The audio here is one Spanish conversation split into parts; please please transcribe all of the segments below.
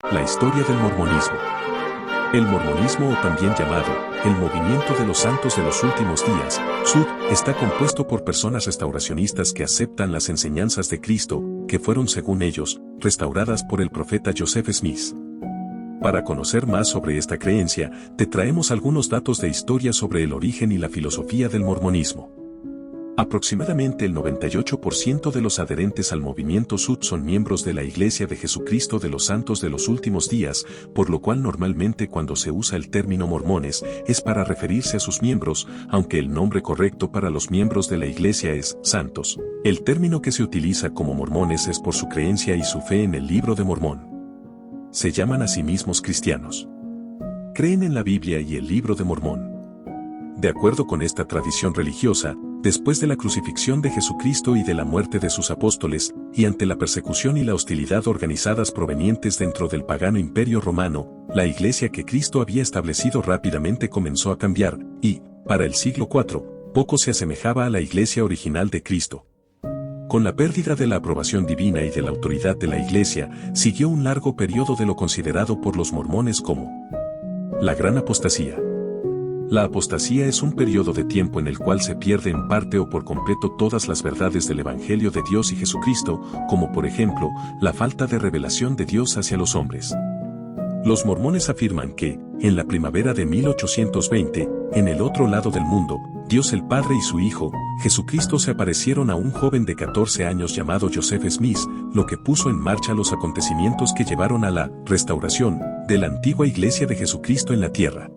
La historia del mormonismo. El mormonismo, o también llamado el movimiento de los santos de los últimos días, SUD, está compuesto por personas restauracionistas que aceptan las enseñanzas de Cristo, que fueron, según ellos, restauradas por el profeta Joseph Smith. Para conocer más sobre esta creencia, te traemos algunos datos de historia sobre el origen y la filosofía del mormonismo. Aproximadamente el 98% de los adherentes al movimiento SUD son miembros de la Iglesia de Jesucristo de los Santos de los Últimos Días, por lo cual normalmente cuando se usa el término mormones es para referirse a sus miembros, aunque el nombre correcto para los miembros de la Iglesia es santos. El término que se utiliza como mormones es por su creencia y su fe en el Libro de Mormón. Se llaman a sí mismos cristianos. Creen en la Biblia y el Libro de Mormón. De acuerdo con esta tradición religiosa, después de la crucifixión de Jesucristo y de la muerte de sus apóstoles, y ante la persecución y la hostilidad organizadas provenientes dentro del pagano imperio romano, la iglesia que Cristo había establecido rápidamente comenzó a cambiar, y, para el siglo IV, poco se asemejaba a la iglesia original de Cristo. Con la pérdida de la aprobación divina y de la autoridad de la iglesia, siguió un largo periodo de lo considerado por los mormones como la Gran Apostasía. La apostasía es un periodo de tiempo en el cual se pierde en parte o por completo todas las verdades del Evangelio de Dios y Jesucristo, como por ejemplo, la falta de revelación de Dios hacia los hombres. Los mormones afirman que, en la primavera de 1820, en el otro lado del mundo, Dios el Padre y su Hijo, Jesucristo se aparecieron a un joven de 14 años llamado Joseph Smith, lo que puso en marcha los acontecimientos que llevaron a la restauración de la antigua Iglesia de Jesucristo en la tierra.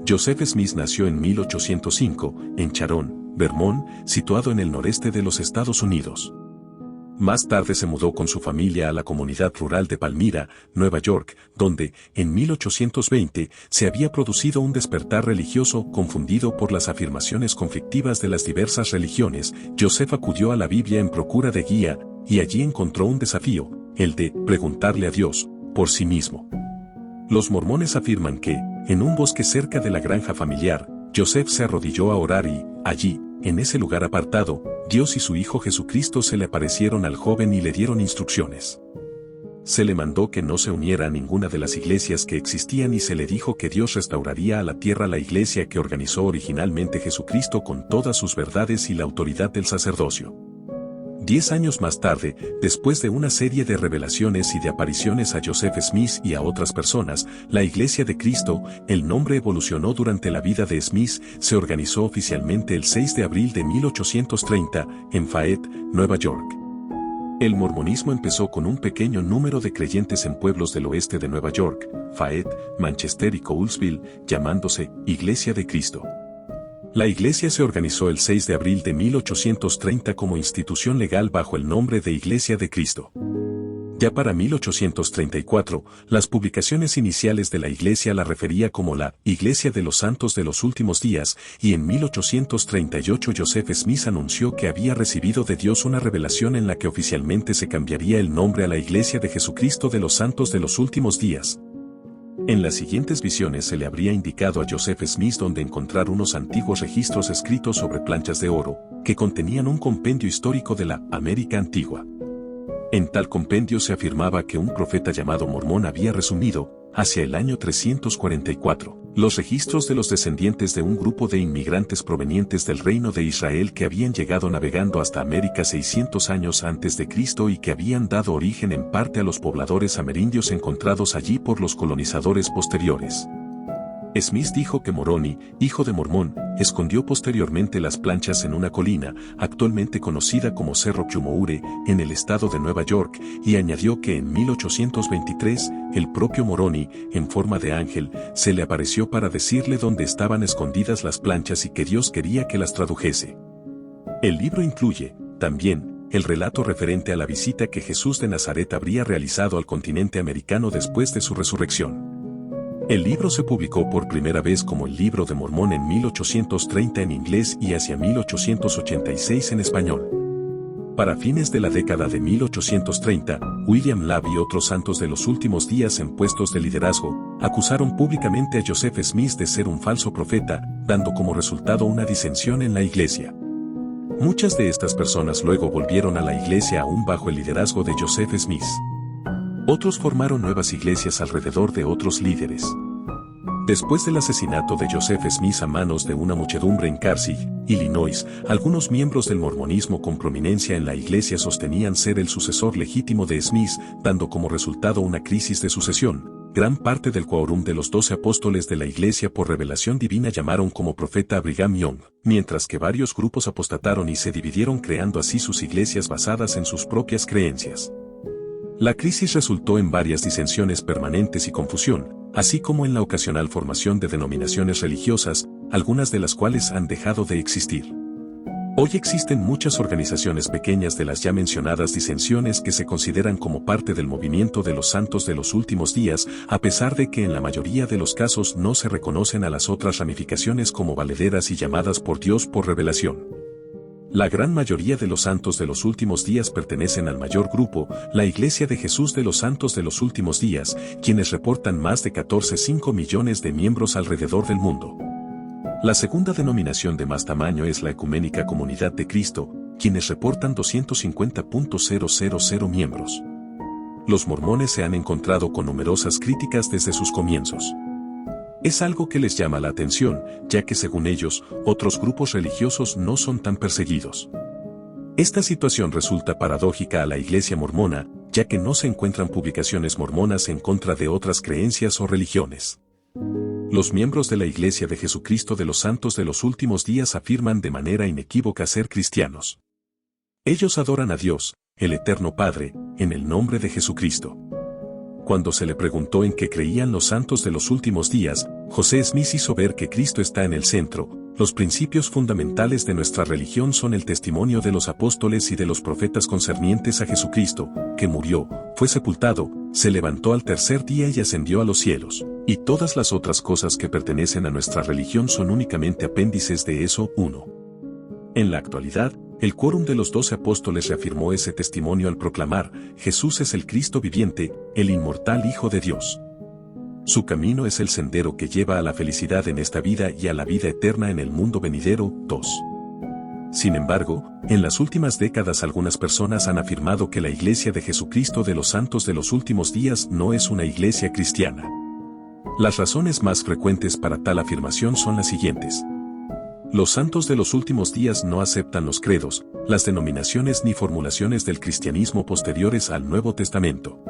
Joseph Smith nació en 1805, en Sharon, Vermont, situado en el noreste de los Estados Unidos. Más tarde se mudó con su familia a la comunidad rural de Palmyra, Nueva York, donde, en 1820, se había producido un despertar religioso confundido por las afirmaciones conflictivas de las diversas religiones. Joseph acudió a la Biblia en procura de guía, y allí encontró un desafío, el de preguntarle a Dios, por sí mismo. Los mormones afirman que, en un bosque cerca de la granja familiar, Joseph se arrodilló a orar y, allí, en ese lugar apartado, Dios y su Hijo Jesucristo se le aparecieron al joven y le dieron instrucciones. Se le mandó que no se uniera a ninguna de las iglesias que existían y se le dijo que Dios restauraría a la tierra la iglesia que organizó originalmente Jesucristo con todas sus verdades y la autoridad del sacerdocio. 10 años más tarde, después de una serie de revelaciones y de apariciones a Joseph Smith y a otras personas, la Iglesia de Cristo, el nombre evolucionó durante la vida de Smith, se organizó oficialmente el 6 de abril de 1830, en Fayette, Nueva York. El mormonismo empezó con un pequeño número de creyentes en pueblos del oeste de Nueva York, Fayette, Manchester y Coulsville, llamándose Iglesia de Cristo. La iglesia se organizó el 6 de abril de 1830 como institución legal bajo el nombre de Iglesia de Cristo. Ya para 1834, las publicaciones iniciales de la iglesia la refería como la Iglesia de los Santos de los Últimos Días, y en 1838 Joseph Smith anunció que había recibido de Dios una revelación en la que oficialmente se cambiaría el nombre a la Iglesia de Jesucristo de los Santos de los Últimos Días. En las siguientes visiones se le habría indicado a Joseph Smith dónde encontrar unos antiguos registros escritos sobre planchas de oro, que contenían un compendio histórico de la América antigua. En tal compendio se afirmaba que un profeta llamado Mormón había resumido, hacia el año 344, los registros de los descendientes de un grupo de inmigrantes provenientes del reino de Israel que habían llegado navegando hasta América 600 años antes de Cristo y que habían dado origen en parte a los pobladores amerindios encontrados allí por los colonizadores posteriores. Smith dijo que Moroni, hijo de Mormón, escondió posteriormente las planchas en una colina, actualmente conocida como Cerro Chumoure, en el estado de Nueva York, y añadió que en 1823, el propio Moroni, en forma de ángel, se le apareció para decirle dónde estaban escondidas las planchas y que Dios quería que las tradujese. El libro incluye, también, el relato referente a la visita que Jesús de Nazaret habría realizado al continente americano después de su resurrección. El libro se publicó por primera vez como el Libro de Mormón en 1830 en inglés y hacia 1886 en español. Para fines de la década de 1830, William Labb y otros santos de los últimos días en puestos de liderazgo, acusaron públicamente a Joseph Smith de ser un falso profeta, dando como resultado una disensión en la iglesia. Muchas de estas personas luego volvieron a la iglesia aún bajo el liderazgo de Joseph Smith. Otros formaron nuevas iglesias alrededor de otros líderes. Después del asesinato de Joseph Smith a manos de una muchedumbre en Carthage, Illinois, algunos miembros del mormonismo con prominencia en la iglesia sostenían ser el sucesor legítimo de Smith, dando como resultado una crisis de sucesión. Gran parte del quórum de los 12 apóstoles de la iglesia por revelación divina llamaron como profeta a Brigham Young, mientras que varios grupos apostataron y se dividieron creando así sus iglesias basadas en sus propias creencias. La crisis resultó en varias disensiones permanentes y confusión, así como en la ocasional formación de denominaciones religiosas, algunas de las cuales han dejado de existir. Hoy existen muchas organizaciones pequeñas de las ya mencionadas disensiones que se consideran como parte del movimiento de los santos de los últimos días, a pesar de que en la mayoría de los casos no se reconocen a las otras ramificaciones como valederas y llamadas por Dios por revelación. La gran mayoría de los santos de los últimos días pertenecen al mayor grupo, la Iglesia de Jesús de los Santos de los Últimos Días, quienes reportan más de 14,5 millones de miembros alrededor del mundo. La segunda denominación de más tamaño es la Ecuménica Comunidad de Cristo, quienes reportan 250,000 miembros. Los mormones se han encontrado con numerosas críticas desde sus comienzos. Es algo que les llama la atención, ya que según ellos, otros grupos religiosos no son tan perseguidos. Esta situación resulta paradójica a la Iglesia mormona, ya que no se encuentran publicaciones mormonas en contra de otras creencias o religiones. Los miembros de la Iglesia de Jesucristo de los Santos de los Últimos Días afirman de manera inequívoca ser cristianos. Ellos adoran a Dios, el Eterno Padre, en el nombre de Jesucristo. Cuando se le preguntó en qué creían los santos de los últimos días, José Smith hizo ver que Cristo está en el centro. Los principios fundamentales de nuestra religión son el testimonio de los apóstoles y de los profetas concernientes a Jesucristo, que murió, fue sepultado, se levantó al tercer día y ascendió a los cielos. Y todas las otras cosas que pertenecen a nuestra religión son únicamente apéndices de eso. 1. En la actualidad, el quórum de los 12 apóstoles reafirmó ese testimonio al proclamar: Jesús es el Cristo viviente, el inmortal Hijo de Dios. Su camino es el sendero que lleva a la felicidad en esta vida y a la vida eterna en el mundo venidero. 2. Sin embargo, en las últimas décadas algunas personas han afirmado que la Iglesia de Jesucristo de los Santos de los Últimos Días no es una iglesia cristiana. Las razones más frecuentes para tal afirmación son las siguientes. Los santos de los últimos días no aceptan los credos, las denominaciones ni formulaciones del cristianismo posteriores al Nuevo Testamento.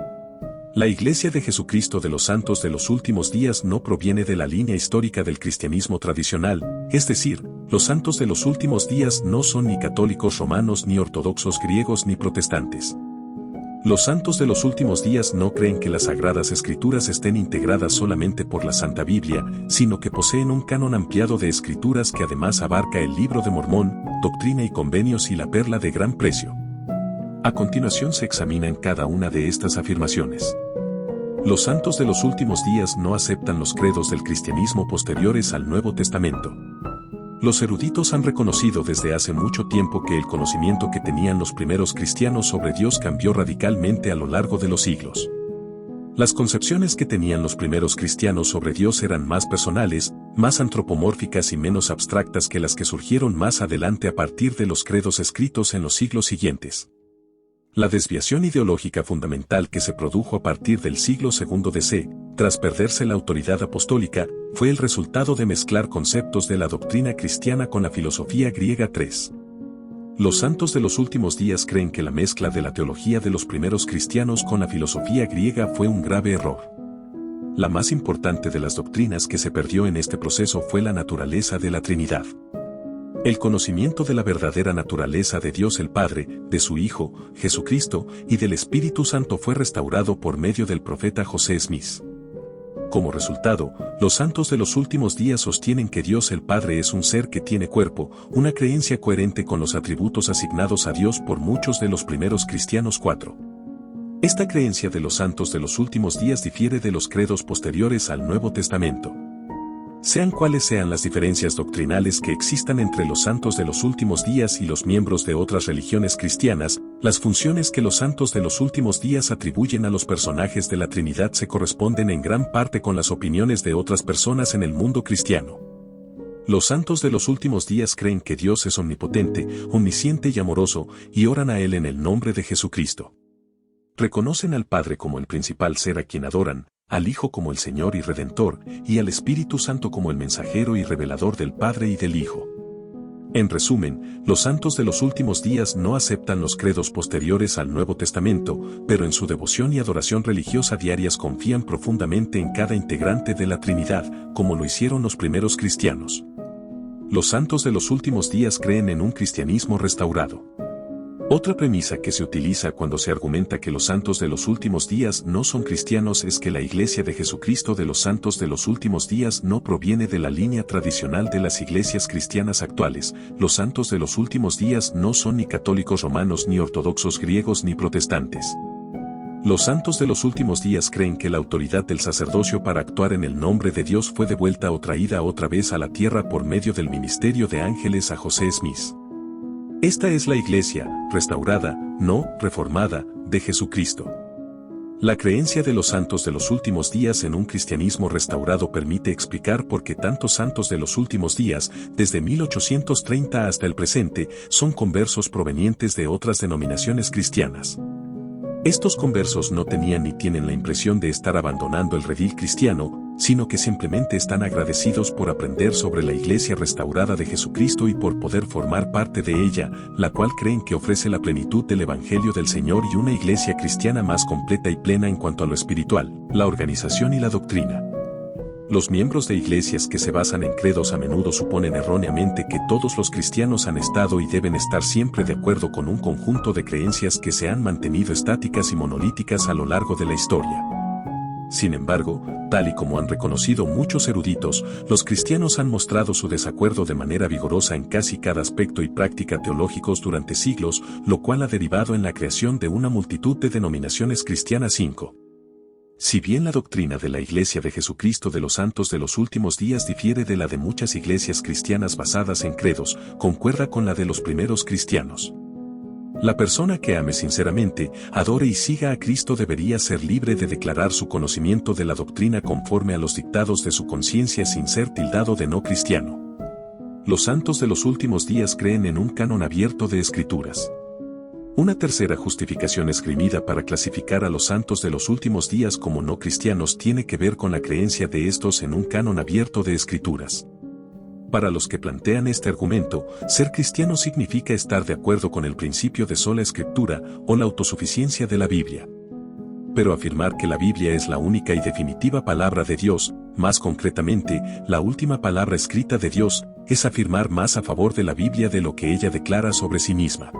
La Iglesia de Jesucristo de los Santos de los Últimos Días no proviene de la línea histórica del cristianismo tradicional, es decir, los santos de los últimos días no son ni católicos romanos ni ortodoxos griegos ni protestantes. Los santos de los últimos días no creen que las Sagradas Escrituras estén integradas solamente por la Santa Biblia, sino que poseen un canon ampliado de escrituras que además abarca el Libro de Mormón, Doctrina y Convenios y la Perla de Gran Precio. A continuación se examinan cada una de estas afirmaciones. Los santos de los últimos días no aceptan los credos del cristianismo posteriores al Nuevo Testamento. Los eruditos han reconocido desde hace mucho tiempo que el conocimiento que tenían los primeros cristianos sobre Dios cambió radicalmente a lo largo de los siglos. Las concepciones que tenían los primeros cristianos sobre Dios eran más personales, más antropomórficas y menos abstractas que las que surgieron más adelante a partir de los credos escritos en los siglos siguientes. La desviación ideológica fundamental que se produjo a partir del siglo II DC, tras perderse la autoridad apostólica, fue el resultado de mezclar conceptos de la doctrina cristiana con la filosofía griega. 3. Los santos de los últimos días creen que la mezcla de la teología de los primeros cristianos con la filosofía griega fue un grave error. La más importante de las doctrinas que se perdió en este proceso fue la naturaleza de la Trinidad. El conocimiento de la verdadera naturaleza de Dios el Padre, de su Hijo, Jesucristo, y del Espíritu Santo fue restaurado por medio del profeta José Smith. Como resultado, los santos de los últimos días sostienen que Dios el Padre es un ser que tiene cuerpo, una creencia coherente con los atributos asignados a Dios por muchos de los primeros cristianos. 4. Esta creencia de los santos de los últimos días difiere de los credos posteriores al Nuevo Testamento. Sean cuales sean las diferencias doctrinales que existan entre los santos de los últimos días y los miembros de otras religiones cristianas, las funciones que los santos de los últimos días atribuyen a los personajes de la Trinidad se corresponden en gran parte con las opiniones de otras personas en el mundo cristiano. Los santos de los últimos días creen que Dios es omnipotente, omnisciente y amoroso, y oran a Él en el nombre de Jesucristo. Reconocen al Padre como el principal ser a quien adoran, al Hijo como el Señor y Redentor, y al Espíritu Santo como el mensajero y revelador del Padre y del Hijo. En resumen, los santos de los últimos días no aceptan los credos posteriores al Nuevo Testamento, pero en su devoción y adoración religiosa diarias confían profundamente en cada integrante de la Trinidad, como lo hicieron los primeros cristianos. Los santos de los últimos días creen en un cristianismo restaurado. Otra premisa que se utiliza cuando se argumenta que los santos de los últimos días no son cristianos es que la Iglesia de Jesucristo de los santos de los últimos días no proviene de la línea tradicional de las iglesias cristianas actuales. Los santos de los últimos días no son ni católicos romanos ni ortodoxos griegos ni protestantes. Los santos de los últimos días creen que la autoridad del sacerdocio para actuar en el nombre de Dios fue devuelta o traída otra vez a la tierra por medio del ministerio de ángeles a José Smith. Esta es la Iglesia, restaurada, no reformada, de Jesucristo. La creencia de los santos de los últimos días en un cristianismo restaurado permite explicar por qué tantos santos de los últimos días, desde 1830 hasta el presente, son conversos provenientes de otras denominaciones cristianas. Estos conversos no tenían ni tienen la impresión de estar abandonando el redil cristiano, sino que simplemente están agradecidos por aprender sobre la Iglesia restaurada de Jesucristo y por poder formar parte de ella, la cual creen que ofrece la plenitud del Evangelio del Señor y una Iglesia cristiana más completa y plena en cuanto a lo espiritual, la organización y la doctrina. Los miembros de iglesias que se basan en credos a menudo suponen erróneamente que todos los cristianos han estado y deben estar siempre de acuerdo con un conjunto de creencias que se han mantenido estáticas y monolíticas a lo largo de la historia. Sin embargo, tal y como han reconocido muchos eruditos, los cristianos han mostrado su desacuerdo de manera vigorosa en casi cada aspecto y práctica teológicos durante siglos, lo cual ha derivado en la creación de una multitud de denominaciones cristianas. 5. Si bien la doctrina de la Iglesia de Jesucristo de los santos de los últimos días difiere de la de muchas iglesias cristianas basadas en credos, concuerda con la de los primeros cristianos. La persona que ame sinceramente, adore y siga a Cristo debería ser libre de declarar su conocimiento de la doctrina conforme a los dictados de su conciencia sin ser tildado de no cristiano. Los santos de los últimos días creen en un canon abierto de escrituras. Una tercera justificación esgrimida para clasificar a los santos de los últimos días como no cristianos tiene que ver con la creencia de estos en un canon abierto de escrituras. Para los que plantean este argumento, ser cristiano significa estar de acuerdo con el principio de sola escritura o la autosuficiencia de la Biblia. Pero afirmar que la Biblia es la única y definitiva palabra de Dios, más concretamente, la última palabra escrita de Dios, es afirmar más a favor de la Biblia de lo que ella declara sobre sí misma.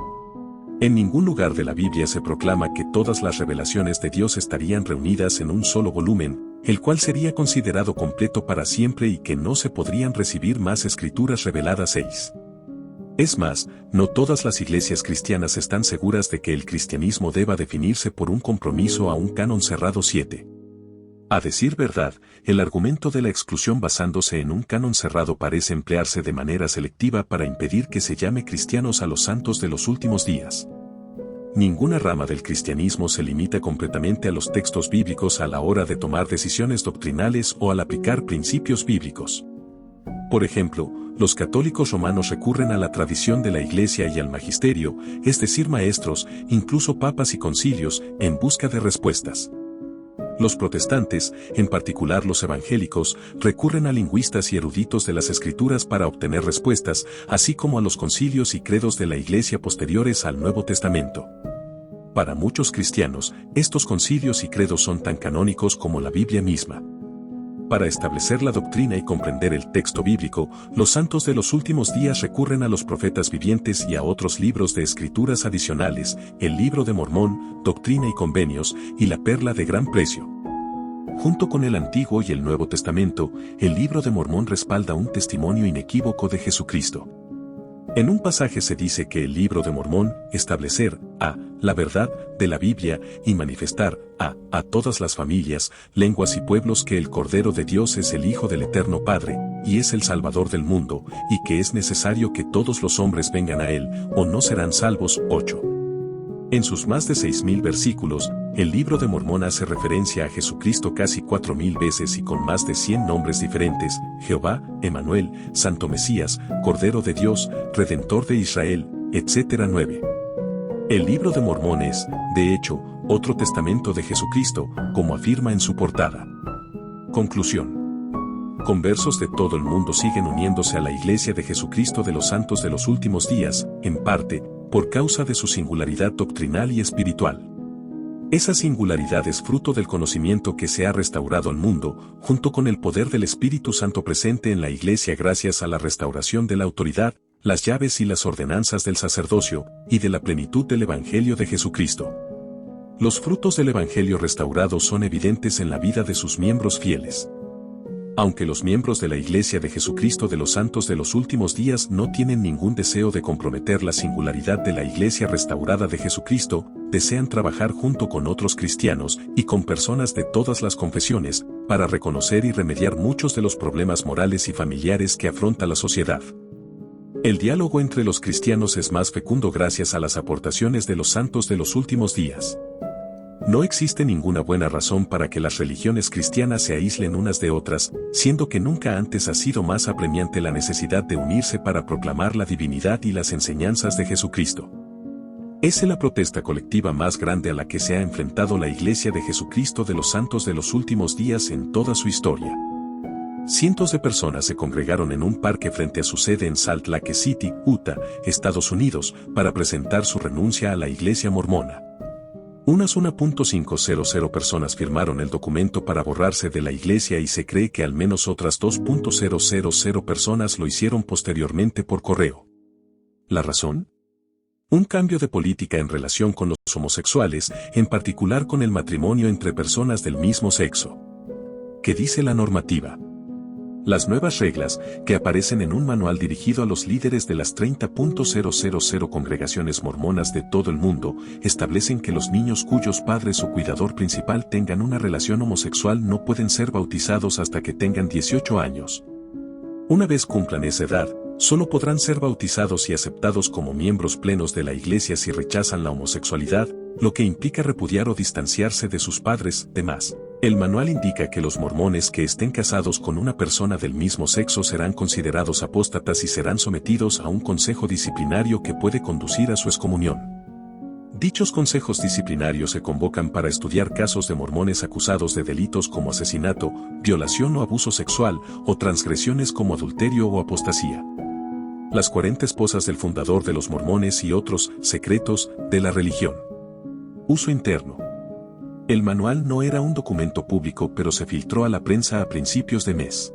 En ningún lugar de la Biblia se proclama que todas las revelaciones de Dios estarían reunidas en un solo volumen, el cual sería considerado completo para siempre y que no se podrían recibir más escrituras reveladas. 6. Es más, no todas las iglesias cristianas están seguras de que el cristianismo deba definirse por un compromiso a un canon cerrado. 7. A decir verdad, el argumento de la exclusión basándose en un canon cerrado parece emplearse de manera selectiva para impedir que se llame cristianos a los santos de los últimos días. Ninguna rama del cristianismo se limita completamente a los textos bíblicos a la hora de tomar decisiones doctrinales o al aplicar principios bíblicos. Por ejemplo, los católicos romanos recurren a la tradición de la Iglesia y al magisterio, es decir, maestros, incluso papas y concilios, en busca de respuestas. Los protestantes, en particular los evangélicos, recurren a lingüistas y eruditos de las Escrituras para obtener respuestas, así como a los concilios y credos de la Iglesia posteriores al Nuevo Testamento. Para muchos cristianos, estos concilios y credos son tan canónicos como la Biblia misma. Para establecer la doctrina y comprender el texto bíblico, los santos de los últimos días recurren a los profetas vivientes y a otros libros de escrituras adicionales, el Libro de Mormón, Doctrina y Convenios, y la Perla de Gran Precio. Junto con el Antiguo y el Nuevo Testamento, el Libro de Mormón respalda un testimonio inequívoco de Jesucristo. En un pasaje se dice que el Libro de Mormón, establecer, a, la verdad, de la Biblia, y manifestar, a todas las familias, lenguas y pueblos que el Cordero de Dios es el Hijo del Eterno Padre, y es el Salvador del mundo, y que es necesario que todos los hombres vengan a Él, o no serán salvos. 8. En sus más de 6,000 versículos, el Libro de Mormón hace referencia a Jesucristo casi 4,000 veces y con más de 100 nombres diferentes: Jehová, Emanuel, Santo Mesías, Cordero de Dios, Redentor de Israel, etc. 9. El Libro de Mormón es, de hecho, otro testamento de Jesucristo, como afirma en su portada. Conclusión. Conversos de todo el mundo siguen uniéndose a la Iglesia de Jesucristo de los Santos de los Últimos Días, en parte, por causa de su singularidad doctrinal y espiritual. Esa singularidad es fruto del conocimiento que se ha restaurado al mundo, junto con el poder del Espíritu Santo presente en la Iglesia gracias a la restauración de la autoridad, las llaves y las ordenanzas del sacerdocio, y de la plenitud del Evangelio de Jesucristo. Los frutos del Evangelio restaurado son evidentes en la vida de sus miembros fieles. Aunque los miembros de la Iglesia de Jesucristo de los Santos de los Últimos Días no tienen ningún deseo de comprometer la singularidad de la Iglesia restaurada de Jesucristo, desean trabajar junto con otros cristianos y con personas de todas las confesiones, para reconocer y remediar muchos de los problemas morales y familiares que afronta la sociedad. El diálogo entre los cristianos es más fecundo gracias a las aportaciones de los santos de los últimos días. No existe ninguna buena razón para que las religiones cristianas se aíslen unas de otras, siendo que nunca antes ha sido más apremiante la necesidad de unirse para proclamar la divinidad y las enseñanzas de Jesucristo. Es la protesta colectiva más grande a la que se ha enfrentado la Iglesia de Jesucristo de los Santos de los Últimos Días en toda su historia. Cientos de personas se congregaron en un parque frente a su sede en Salt Lake City, Utah, Estados Unidos, para presentar su renuncia a la Iglesia mormona. Unas 1.500 personas firmaron el documento para borrarse de la Iglesia y se cree que al menos otras 2.000 personas lo hicieron posteriormente por correo. ¿La razón? Un cambio de política en relación con los homosexuales, en particular con el matrimonio entre personas del mismo sexo. ¿Qué dice la normativa? Las nuevas reglas, que aparecen en un manual dirigido a los líderes de las 30.000 congregaciones mormonas de todo el mundo, establecen que los niños cuyos padres o cuidador principal tengan una relación homosexual no pueden ser bautizados hasta que tengan 18 años. Una vez cumplan esa edad, solo podrán ser bautizados y aceptados como miembros plenos de la Iglesia si rechazan la homosexualidad, lo que implica repudiar o distanciarse de sus padres, demás. El manual indica que los mormones que estén casados con una persona del mismo sexo serán considerados apóstatas y serán sometidos a un consejo disciplinario que puede conducir a su excomunión. Dichos consejos disciplinarios se convocan para estudiar casos de mormones acusados de delitos como asesinato, violación o abuso sexual, o transgresiones como adulterio o apostasía. Las 40 esposas del fundador de los mormones y otros secretos de la religión. Uso interno. El manual no era un documento público, pero se filtró a la prensa a principios de mes.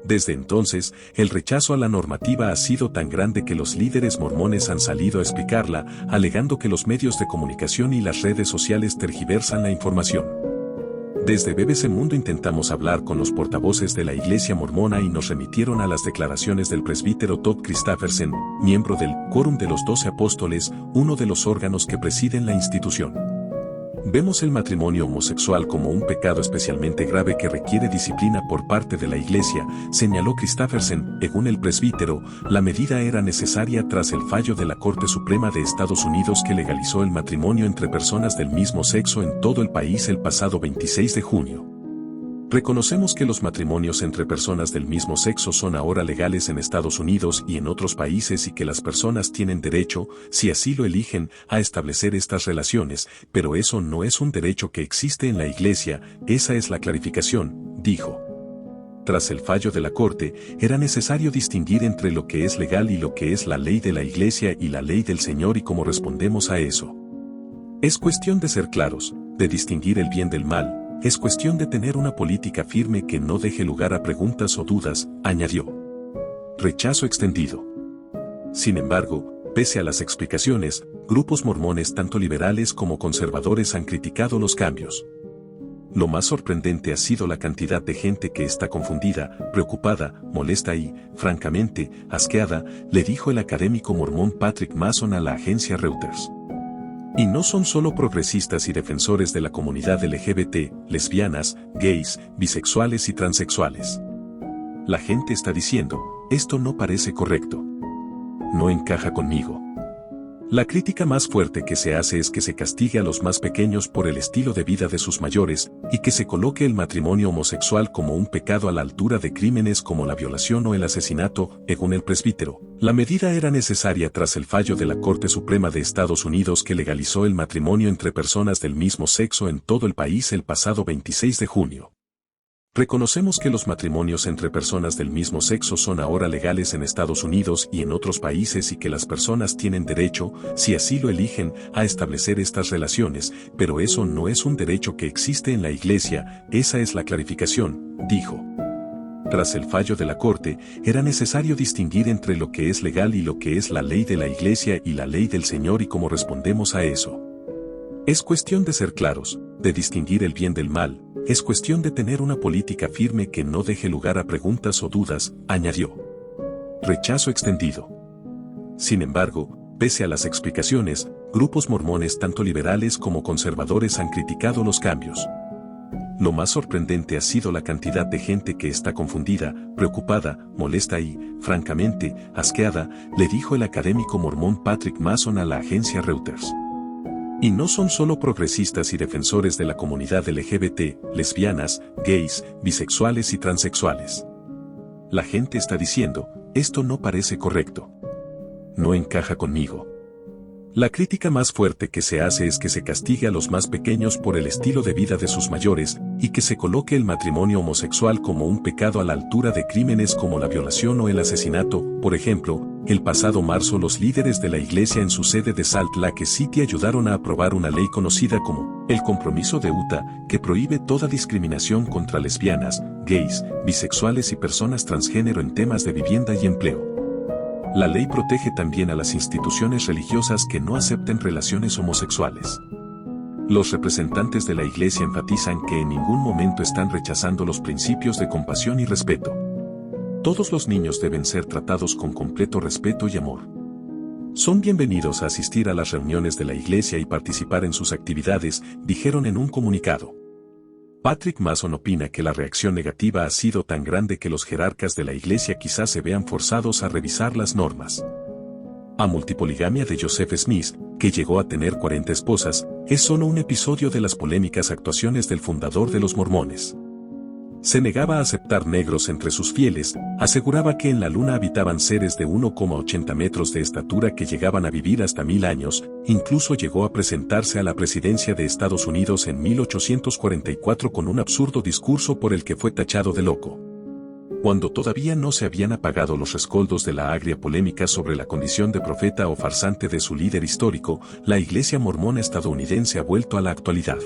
Desde entonces, el rechazo a la normativa ha sido tan grande que los líderes mormones han salido a explicarla, alegando que los medios de comunicación y las redes sociales tergiversan la información. Desde BBC Mundo intentamos hablar con los portavoces de la Iglesia mormona y nos remitieron a las declaraciones del presbítero Todd Christofferson, miembro del Quórum de los 12 Apóstoles, uno de los órganos que presiden la institución. Vemos el matrimonio homosexual como un pecado especialmente grave que requiere disciplina por parte de la Iglesia, señaló Christofferson. Según el presbítero, la medida era necesaria tras el fallo de la Corte Suprema de Estados Unidos que legalizó el matrimonio entre personas del mismo sexo en todo el país el pasado 26 de junio. Reconocemos que los matrimonios entre personas del mismo sexo son ahora legales en Estados Unidos y en otros países y que las personas tienen derecho, si así lo eligen, a establecer estas relaciones, pero eso no es un derecho que existe en la Iglesia, esa es la clarificación, dijo. Tras el fallo de la Corte, era necesario distinguir entre lo que es legal y lo que es la ley de la Iglesia y la ley del Señor y cómo respondemos a eso. Es cuestión de ser claros, de distinguir el bien del mal. Es cuestión de tener una política firme que no deje lugar a preguntas o dudas, añadió. Rechazo extendido. Sin embargo, pese a las explicaciones, grupos mormones tanto liberales como conservadores han criticado los cambios. Lo más sorprendente ha sido la cantidad de gente que está confundida, preocupada, molesta y, francamente, asqueada, le dijo el académico mormón Patrick Mason a la agencia Reuters. Y no son solo progresistas y defensores de la comunidad LGBT, lesbianas, gays, bisexuales y transexuales. La gente está diciendo, esto no parece correcto. No encaja conmigo. La crítica más fuerte que se hace es que se castigue a los más pequeños por el estilo de vida de sus mayores, y que se coloque el matrimonio homosexual como un pecado a la altura de crímenes como la violación o el asesinato, según el presbítero. La medida era necesaria tras el fallo de la Corte Suprema de Estados Unidos que legalizó el matrimonio entre personas del mismo sexo en todo el país el pasado 26 de junio. Reconocemos que los matrimonios entre personas del mismo sexo son ahora legales en Estados Unidos y en otros países y que las personas tienen derecho, si así lo eligen, a establecer estas relaciones, pero eso no es un derecho que existe en la Iglesia, esa es la clarificación, dijo. Tras el fallo de la Corte, era necesario distinguir entre lo que es legal y lo que es la ley de la Iglesia y la ley del Señor y cómo respondemos a eso. Es cuestión de ser claros, de distinguir el bien del mal. Es cuestión de tener una política firme que no deje lugar a preguntas o dudas, añadió. Rechazo extendido. Sin embargo, pese a las explicaciones, grupos mormones tanto liberales como conservadores han criticado los cambios. Lo más sorprendente ha sido la cantidad de gente que está confundida, preocupada, molesta y, francamente, asqueada, le dijo el académico mormón Patrick Mason a la agencia Reuters. Y no son solo progresistas y defensores de la comunidad LGBT, lesbianas, gays, bisexuales y transexuales. La gente está diciendo, esto no parece correcto. No encaja conmigo. La crítica más fuerte que se hace es que se castigue a los más pequeños por el estilo de vida de sus mayores, y que se coloque el matrimonio homosexual como un pecado a la altura de crímenes como la violación o el asesinato. Por ejemplo, el pasado marzo los líderes de la iglesia en su sede de Salt Lake City ayudaron a aprobar una ley conocida como el Compromiso de Utah, que prohíbe toda discriminación contra lesbianas, gays, bisexuales y personas transgénero en temas de vivienda y empleo. La ley protege también a las instituciones religiosas que no acepten relaciones homosexuales. Los representantes de la Iglesia enfatizan que en ningún momento están rechazando los principios de compasión y respeto. Todos los niños deben ser tratados con completo respeto y amor. Son bienvenidos a asistir a las reuniones de la Iglesia y participar en sus actividades, dijeron en un comunicado. Patrick Mason opina que la reacción negativa ha sido tan grande que los jerarcas de la Iglesia quizás se vean forzados a revisar las normas. La multipoligamia de Joseph Smith, que llegó a tener 40 esposas, es solo un episodio de las polémicas actuaciones del fundador de los mormones. Se negaba a aceptar negros entre sus fieles, aseguraba que en la luna habitaban seres de 1,80 metros de estatura que llegaban a vivir hasta 1000 años, incluso llegó a presentarse a la presidencia de Estados Unidos en 1844 con un absurdo discurso por el que fue tachado de loco. Cuando todavía no se habían apagado los rescoldos de la agria polémica sobre la condición de profeta o farsante de su líder histórico, la Iglesia mormona estadounidense ha vuelto a la actualidad.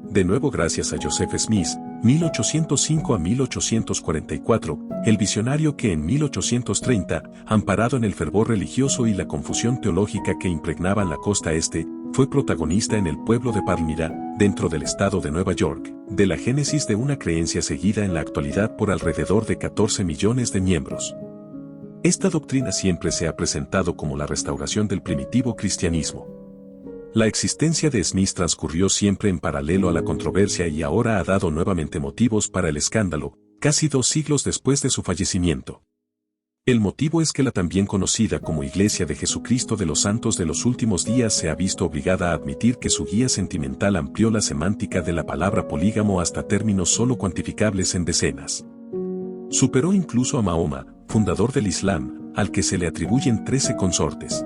De nuevo gracias a Joseph Smith, 1805 a 1844, el visionario que en 1830, amparado en el fervor religioso y la confusión teológica que impregnaban la costa este, fue protagonista en el pueblo de Palmyra, dentro del estado de Nueva York, de la génesis de una creencia seguida en la actualidad por alrededor de 14 millones de miembros. Esta doctrina siempre se ha presentado como la restauración del primitivo cristianismo. La existencia de Smith transcurrió siempre en paralelo a la controversia y ahora ha dado nuevamente motivos para el escándalo, casi 2 siglos después de su fallecimiento. El motivo es que la también conocida como Iglesia de Jesucristo de los Santos de los Últimos Días se ha visto obligada a admitir que su guía sentimental amplió la semántica de la palabra polígamo hasta términos solo cuantificables en decenas. Superó incluso a Mahoma, fundador del Islam, al que se le atribuyen 13 consortes.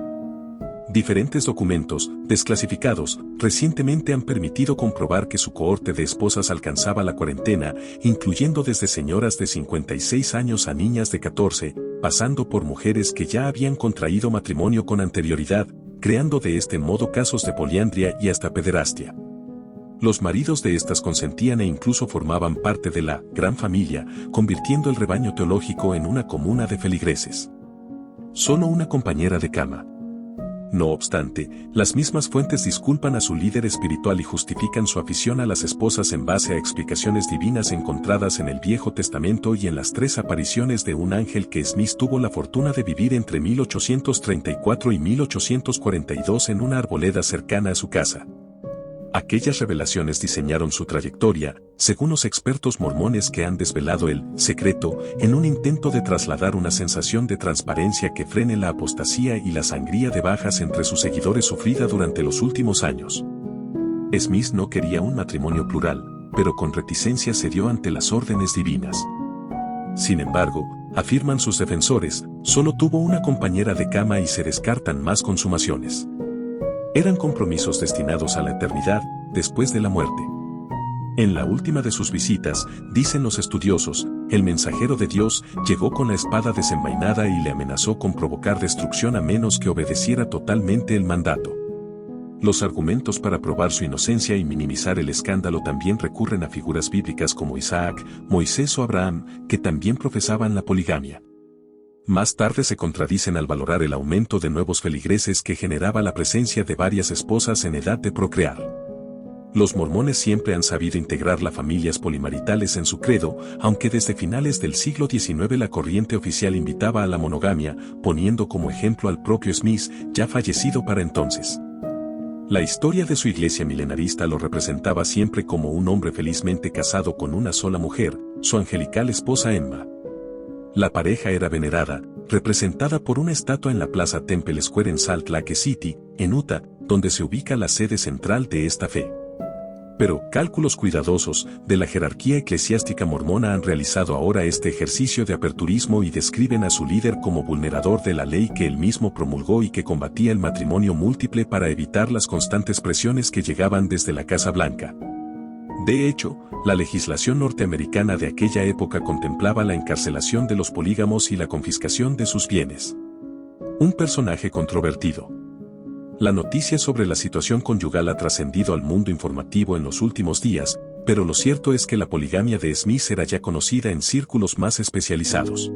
Diferentes documentos, desclasificados, recientemente han permitido comprobar que su cohorte de esposas alcanzaba la cuarentena, incluyendo desde señoras de 56 años a niñas de 14, pasando por mujeres que ya habían contraído matrimonio con anterioridad, creando de este modo casos de poliandria y hasta pederastia. Los maridos de estas consentían e incluso formaban parte de la gran familia, convirtiendo el rebaño teológico en una comuna de feligreses. Solo una compañera de cama. No obstante, las mismas fuentes disculpan a su líder espiritual y justifican su afición a las esposas en base a explicaciones divinas encontradas en el Viejo Testamento y en las 3 apariciones de un ángel que Smith tuvo la fortuna de vivir entre 1834 y 1842 en una arboleda cercana a su casa. Aquellas revelaciones diseñaron su trayectoria, según los expertos mormones que han desvelado el secreto, en un intento de trasladar una sensación de transparencia que frene la apostasía y la sangría de bajas entre sus seguidores sufrida durante los últimos años. Smith no quería un matrimonio plural, pero con reticencia cedió ante las órdenes divinas. Sin embargo, afirman sus defensores, solo tuvo una compañera de cama y se descartan más consumaciones. Eran compromisos destinados a la eternidad, después de la muerte. En la última de sus visitas, dicen los estudiosos, el mensajero de Dios llegó con la espada desenvainada y le amenazó con provocar destrucción a menos que obedeciera totalmente el mandato. Los argumentos para probar su inocencia y minimizar el escándalo también recurren a figuras bíblicas como Isaac, Moisés o Abraham, que también profesaban la poligamia. Más tarde se contradicen al valorar el aumento de nuevos feligreses que generaba la presencia de varias esposas en edad de procrear. Los mormones siempre han sabido integrar las familias polimaritales en su credo, aunque desde finales del siglo XIX la corriente oficial invitaba a la monogamia, poniendo como ejemplo al propio Smith, ya fallecido para entonces. La historia de su iglesia milenarista lo representaba siempre como un hombre felizmente casado con una sola mujer, su angelical esposa Emma. La pareja era venerada, representada por una estatua en la Plaza Temple Square en Salt Lake City, en Utah, donde se ubica la sede central de esta fe. Pero cálculos cuidadosos de la jerarquía eclesiástica mormona han realizado ahora este ejercicio de aperturismo y describen a su líder como vulnerador de la ley que él mismo promulgó y que combatía el matrimonio múltiple para evitar las constantes presiones que llegaban desde la Casa Blanca. De hecho, la legislación norteamericana de aquella época contemplaba la encarcelación de los polígamos y la confiscación de sus bienes. Un personaje controvertido. La noticia sobre la situación conyugal ha trascendido al mundo informativo en los últimos días, pero lo cierto es que la poligamia de Smith era ya conocida en círculos más especializados.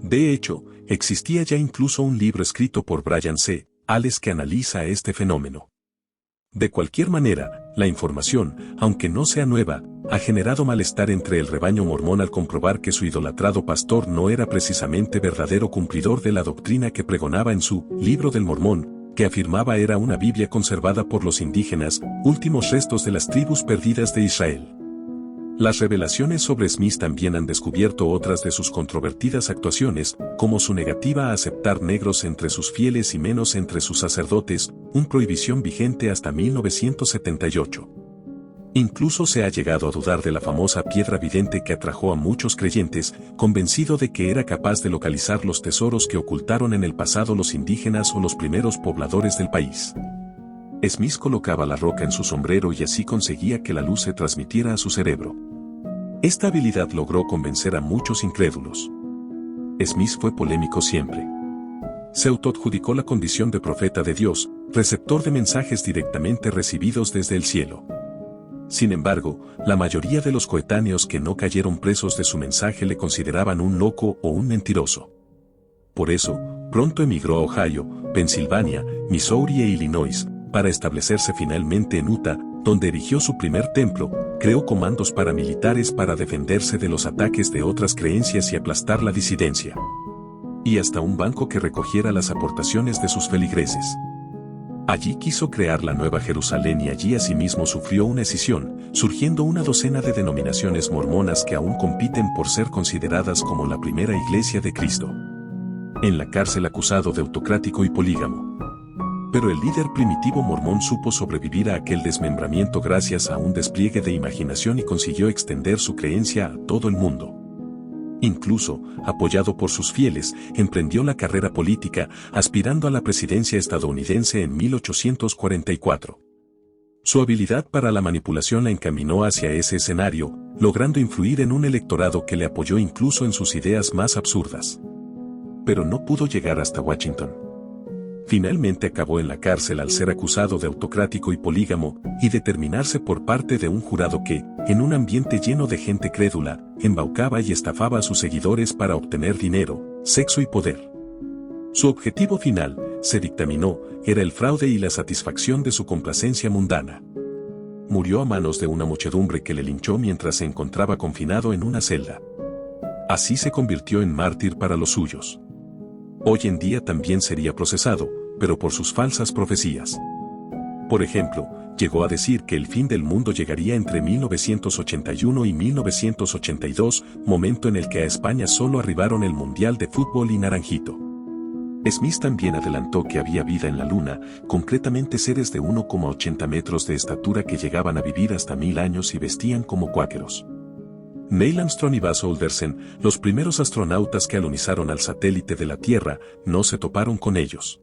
De hecho, existía ya incluso un libro escrito por Brian C. Alès que analiza este fenómeno. De cualquier manera, la información, aunque no sea nueva, ha generado malestar entre el rebaño mormón al comprobar que su idolatrado pastor no era precisamente verdadero cumplidor de la doctrina que pregonaba en su Libro del Mormón, que afirmaba era una Biblia conservada por los indígenas, últimos restos de las tribus perdidas de Israel. Las revelaciones sobre Smith también han descubierto otras de sus controvertidas actuaciones, como su negativa a aceptar negros entre sus fieles y menos entre sus sacerdotes, una prohibición vigente hasta 1978. Incluso se ha llegado a dudar de la famosa piedra vidente que atrajo a muchos creyentes, convencido de que era capaz de localizar los tesoros que ocultaron en el pasado los indígenas o los primeros pobladores del país. Smith colocaba la roca en su sombrero y así conseguía que la luz se transmitiera a su cerebro. Esta habilidad logró convencer a muchos incrédulos. Smith fue polémico siempre. Se autoadjudicó la condición de profeta de Dios, receptor de mensajes directamente recibidos desde el cielo. Sin embargo, la mayoría de los coetáneos que no cayeron presos de su mensaje le consideraban un loco o un mentiroso. Por eso, pronto emigró a Ohio, Pensilvania, Missouri e Illinois, para establecerse finalmente en Utah, donde erigió su primer templo, creó comandos paramilitares para defenderse de los ataques de otras creencias y aplastar la disidencia. Y hasta un banco que recogiera las aportaciones de sus feligreses. Allí quiso crear la Nueva Jerusalén y allí asimismo sufrió una escisión, surgiendo una docena de denominaciones mormonas que aún compiten por ser consideradas como la primera iglesia de Cristo. En la cárcel acusado de autocrático y polígamo. Pero el líder primitivo mormón supo sobrevivir a aquel desmembramiento gracias a un despliegue de imaginación y consiguió extender su creencia a todo el mundo. Incluso, apoyado por sus fieles, emprendió la carrera política, aspirando a la presidencia estadounidense en 1844. Su habilidad para la manipulación la encaminó hacia ese escenario, logrando influir en un electorado que le apoyó incluso en sus ideas más absurdas. Pero no pudo llegar hasta Washington. Finalmente acabó en la cárcel al ser acusado de autocrático y polígamo, y determinarse por parte de un jurado que, en un ambiente lleno de gente crédula, embaucaba y estafaba a sus seguidores para obtener dinero, sexo y poder. Su objetivo final, se dictaminó, era el fraude y la satisfacción de su complacencia mundana. Murió a manos de una muchedumbre que le linchó mientras se encontraba confinado en una celda. Así se convirtió en mártir para los suyos. Hoy en día también sería procesado, pero por sus falsas profecías. Por ejemplo, llegó a decir que el fin del mundo llegaría entre 1981 y 1982, momento en el que a España solo arribaron el Mundial de Fútbol y Naranjito. Smith también adelantó que había vida en la Luna, concretamente seres de 1,80 metros de estatura que llegaban a vivir hasta 1000 años y vestían como cuáqueros. Neil Armstrong y Buzz Aldrin, los primeros astronautas que alunizaron al satélite de la Tierra, no se toparon con ellos.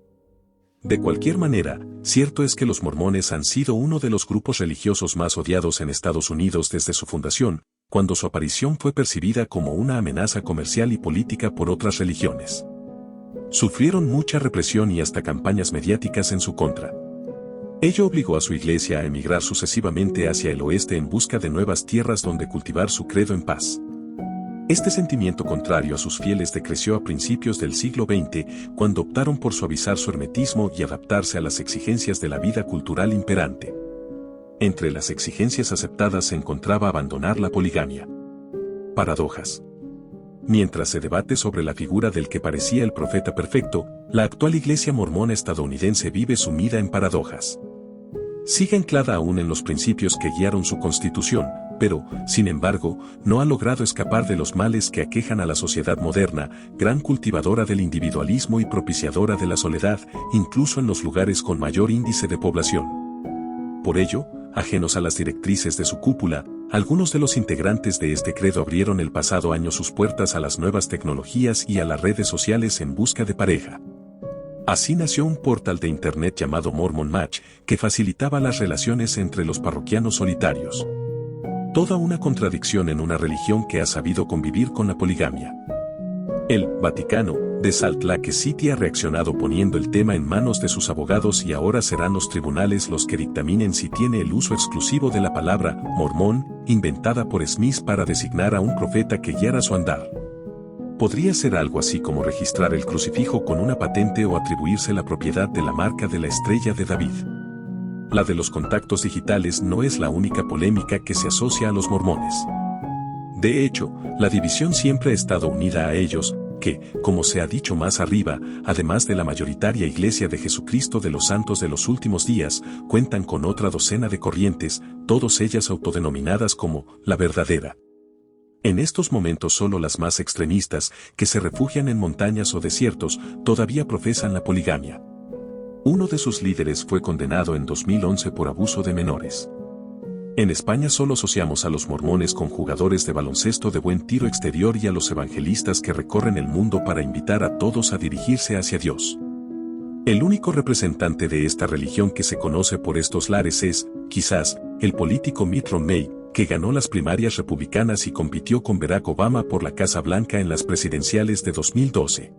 De cualquier manera, cierto es que los mormones han sido uno de los grupos religiosos más odiados en Estados Unidos desde su fundación, cuando su aparición fue percibida como una amenaza comercial y política por otras religiones. Sufrieron mucha represión y hasta campañas mediáticas en su contra. Ello obligó a su iglesia a emigrar sucesivamente hacia el oeste en busca de nuevas tierras donde cultivar su credo en paz. Este sentimiento contrario a sus fieles decreció a principios del siglo XX, cuando optaron por suavizar su hermetismo y adaptarse a las exigencias de la vida cultural imperante. Entre las exigencias aceptadas se encontraba abandonar la poligamia. Paradojas. Mientras se debate sobre la figura del que parecía el profeta perfecto, la actual Iglesia mormona estadounidense vive sumida en paradojas. Sigue anclada aún en los principios que guiaron su constitución, pero, sin embargo, no ha logrado escapar de los males que aquejan a la sociedad moderna, gran cultivadora del individualismo y propiciadora de la soledad, incluso en los lugares con mayor índice de población. Por ello, ajenos a las directrices de su cúpula, algunos de los integrantes de este credo abrieron el pasado año sus puertas a las nuevas tecnologías y a las redes sociales en busca de pareja. Así nació un portal de internet llamado Mormon Match, que facilitaba las relaciones entre los parroquianos solitarios. Toda una contradicción en una religión que ha sabido convivir con la poligamia. El Vaticano de Salt Lake City ha reaccionado poniendo el tema en manos de sus abogados y ahora serán los tribunales los que dictaminen si tiene el uso exclusivo de la palabra mormón, inventada por Smith para designar a un profeta que guiara su andar. Podría ser algo así como registrar el crucifijo con una patente o atribuirse la propiedad de la marca de la estrella de David. La de los contactos digitales no es la única polémica que se asocia a los mormones. De hecho, la división siempre ha estado unida a ellos, que, como se ha dicho más arriba, además de la mayoritaria Iglesia de Jesucristo de los Santos de los Últimos Días, cuentan con otra docena de corrientes, todas ellas autodenominadas como la verdadera. En estos momentos solo las más extremistas, que se refugian en montañas o desiertos, todavía profesan la poligamia. Uno de sus líderes fue condenado en 2011 por abuso de menores. En España solo asociamos a los mormones con jugadores de baloncesto de buen tiro exterior y a los evangelistas que recorren el mundo para invitar a todos a dirigirse hacia Dios. El único representante de esta religión que se conoce por estos lares es, quizás, el político Mitt Romney, que ganó las primarias republicanas y compitió con Barack Obama por la Casa Blanca en las presidenciales de 2012.